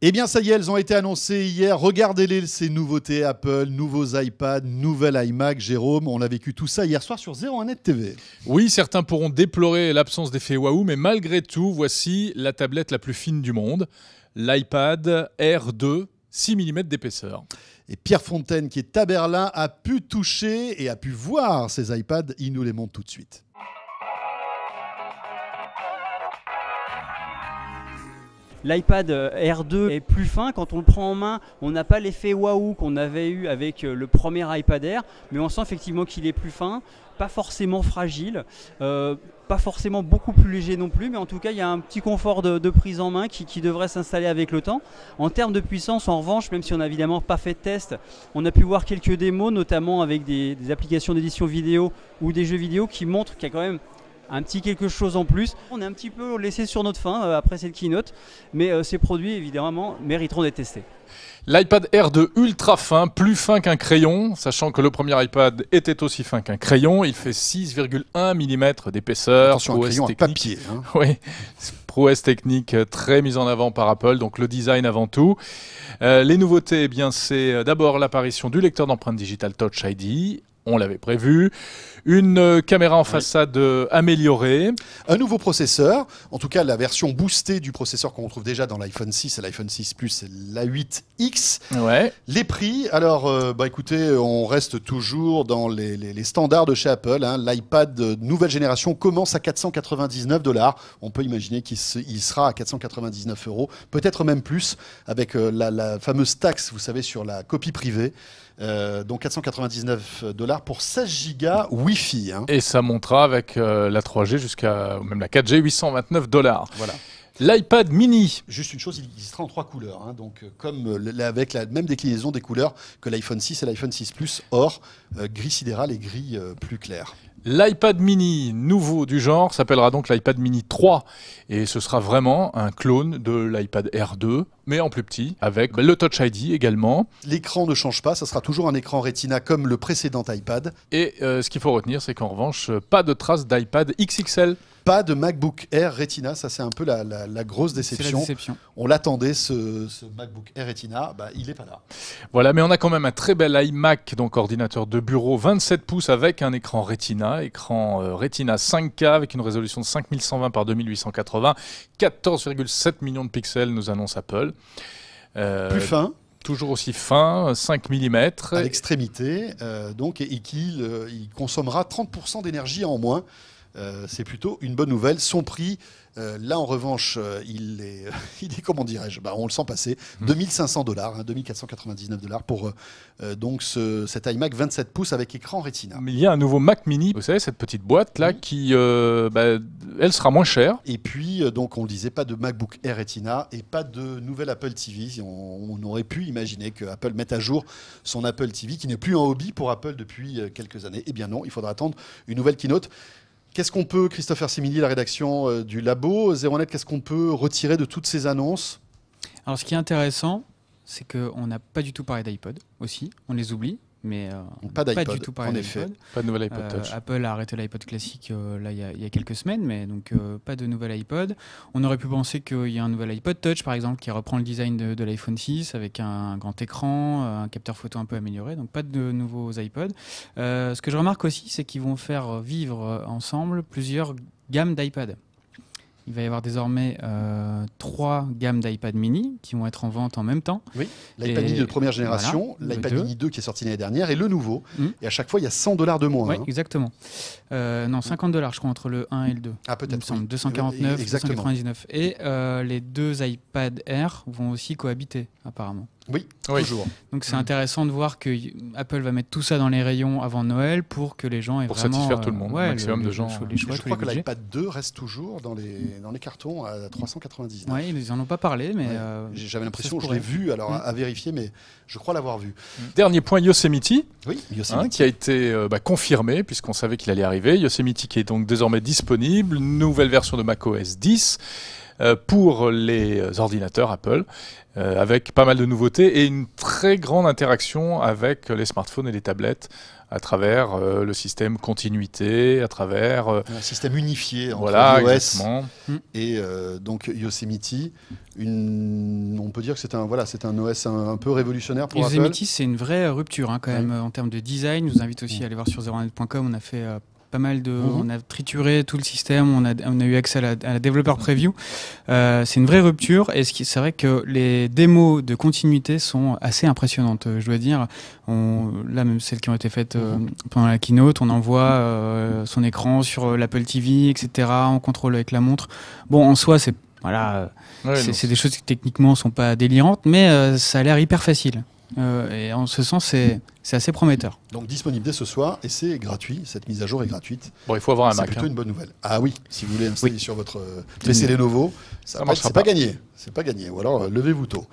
Eh bien ça y est, elles ont été annoncées hier. Regardez-les, ces nouveautés Apple, nouveaux iPads, nouvelle iMac. Jérôme, on a vécu tout ça hier soir sur 01net TV. Oui, certains pourront déplorer l'absence d'effet waouh, mais malgré tout, voici la tablette la plus fine du monde, l'iPad Air 2, 6 mm d'épaisseur. Et Pierre Fontaine, qui est à Berlin, a pu toucher et a pu voir ces iPads. Il nous les montre tout de suite. L'iPad Air 2 est plus fin, quand on le prend en main, on n'a pas l'effet waouh qu'on avait eu avec le premier iPad Air, mais on sent effectivement qu'il est plus fin, pas forcément fragile, pas forcément beaucoup plus léger non plus, mais en tout cas il y a un petit confort de prise en main qui devrait s'installer avec le temps. En termes de puissance, en revanche, même si on n'a évidemment pas fait de test, on a pu voir quelques démos, notamment avec des applications d'édition vidéo ou des jeux vidéo qui montrent qu'il y a quand même un petit quelque chose en plus. On est un petit peu laissé sur notre faim après cette keynote, mais ces produits évidemment mériteront d'être testés. L'iPad Air 2 ultra fin, plus fin qu'un crayon, sachant que le premier iPad était aussi fin qu'un crayon. Il fait 6,1 mm d'épaisseur. Attention, un crayon à papier. Hein. Oui, prouesse technique très mise en avant par Apple, donc le design avant tout. Les nouveautés, eh bien, c'est d'abord l'apparition du lecteur d'empreintes digitales Touch ID. On l'avait prévu. Une caméra en façade améliorée. Un nouveau processeur, en tout cas la version boostée du processeur qu'on retrouve déjà dans l'iPhone 6 et l'iPhone 6 Plus et l'A8X. Ouais. Les prix, alors écoutez, on reste toujours dans les standards de chez Apple. Hein. L'iPad nouvelle génération commence à 499 $. On peut imaginer qu'il sera à 499 €, peut-être même plus, avec la fameuse taxe, vous savez, sur la copie privée. Donc 499 $ pour 16 Go Wi-Fi. Hein. Et ça montera avec la 3G jusqu'à même la 4G, 829 $. Voilà. L'iPad mini. Juste une chose, il sera en 3 couleurs. Hein, donc comme avec la même déclinaison des couleurs que l'iPhone 6 et l'iPhone 6 Plus, or gris sidéral et gris plus clair. L'iPad mini nouveau du genre s'appellera donc l'iPad mini 3 et ce sera vraiment un clone de l'iPad Air 2 mais en plus petit avec le Touch ID également. L'écran ne change pas, ça sera toujours un écran Retina comme le précédent iPad. Et ce qu'il faut retenir, c'est qu'en revanche, pas de traces d'iPad XXL. Pas de MacBook Air Retina, ça c'est un peu la grosse déception. On l'attendait, ce MacBook Air Retina, il n'est pas là. Voilà, mais on a quand même un très bel iMac, donc ordinateur de bureau 27 pouces avec un écran Retina, Retina 5K avec une résolution de 5120 par 2880, 14,7 millions de pixels nous annonce Apple. Plus fin. Toujours aussi fin, 5 mm. À l'extrémité, et qu'il consommera 30% d'énergie en moins. C'est plutôt une bonne nouvelle. Son prix, là en revanche, il est comment dirais-je, on le sent passer, 2500 $, 2499 $ pour cet iMac 27 pouces avec écran Retina. Mais il y a un nouveau Mac Mini, vous savez, cette petite boîte là qui, elle sera moins chère. Et puis, on le disait, pas de MacBook Air Retina et pas de nouvelle Apple TV. On aurait pu imaginer que Apple mette à jour son Apple TV, qui n'est plus un hobby pour Apple depuis quelques années. Eh bien non, il faudra attendre une nouvelle keynote. Qu'est-ce qu'on peut, Christopher Simili, la rédaction du Labo, 01net, qu'est-ce qu'on peut retirer de toutes ces annonces? Alors ce qui est intéressant, c'est qu'on n'a pas du tout parlé d'iPod aussi, on les oublie, mais pas du tout parlé en effet. Pas de nouvel iPod Touch. Apple a arrêté l'iPod classique là il y a quelques semaines, mais donc pas de nouvel iPod. On aurait pu penser qu'il y a un nouvel iPod Touch par exemple qui reprend le design de l'iPhone 6 avec un grand écran, un capteur photo un peu amélioré, donc pas de nouveaux iPod. Ce que je remarque aussi, c'est qu'ils vont faire vivre ensemble plusieurs gammes d'iPad. Il va y avoir désormais 3 gammes d'iPad mini qui vont être en vente en même temps. Oui, l'iPad mini de première génération, voilà, l'iPad mini 2 qui est sorti l'année dernière et le nouveau. Et à chaque fois, il y a 100 $ de moins. Oui, exactement. Non, 50 $, je crois, entre le 1 et le 2. Ah, peut-être. Oui. 249, 299. Et les deux iPad Air vont aussi cohabiter, apparemment. Oui, toujours. Donc c'est intéressant de voir que Apple va mettre tout ça dans les rayons avant Noël pour que les gens aient vraiment... Pour satisfaire tout le monde, maximum de gens. Je crois que l'iPad 2 reste toujours dans les cartons à 399. Oui, ils n'en ont pas parlé, mais... J'avais l'impression, je l'ai vu, alors à vérifier, mais je crois l'avoir vu. Dernier point, Yosemite, oui, Yosemite. Qui a été confirmé, puisqu'on savait qu'il allait arriver. Yosemite qui est donc désormais disponible, nouvelle version de macOS 10. Pour les ordinateurs Apple, avec pas mal de nouveautés et une très grande interaction avec les smartphones et les tablettes, à travers le système continuité, à travers un système unifié entre voilà, iOS exactement. et donc Yosemite. On peut dire que c'est un OS un peu révolutionnaire pour Apple. Yosemite, c'est une vraie rupture quand même en termes de design. Je vous invite aussi à aller voir sur zeronet.com. On a fait pas mal de, on a trituré tout le système. On a eu accès à la Developer Preview. C'est une vraie rupture. Et c'est vrai que les démos de continuité sont assez impressionnantes. Je dois dire, là même celles qui ont été faites pendant la keynote, on envoie son écran sur l'Apple TV, etc. On contrôle avec la montre. Bon, en soi, c'est c'est des choses qui techniquement sont pas délirantes, mais ça a l'air hyper facile. Et en ce sens, c'est assez prometteur. Donc disponible dès ce soir et c'est gratuit. Cette mise à jour est gratuite. Bon, il faut avoir un Mac. C'est plutôt une bonne nouvelle. Ah oui, si vous voulez installer sur votre PC Lenovo, c'est pas gagné. C'est pas gagné. Ou alors levez-vous tôt.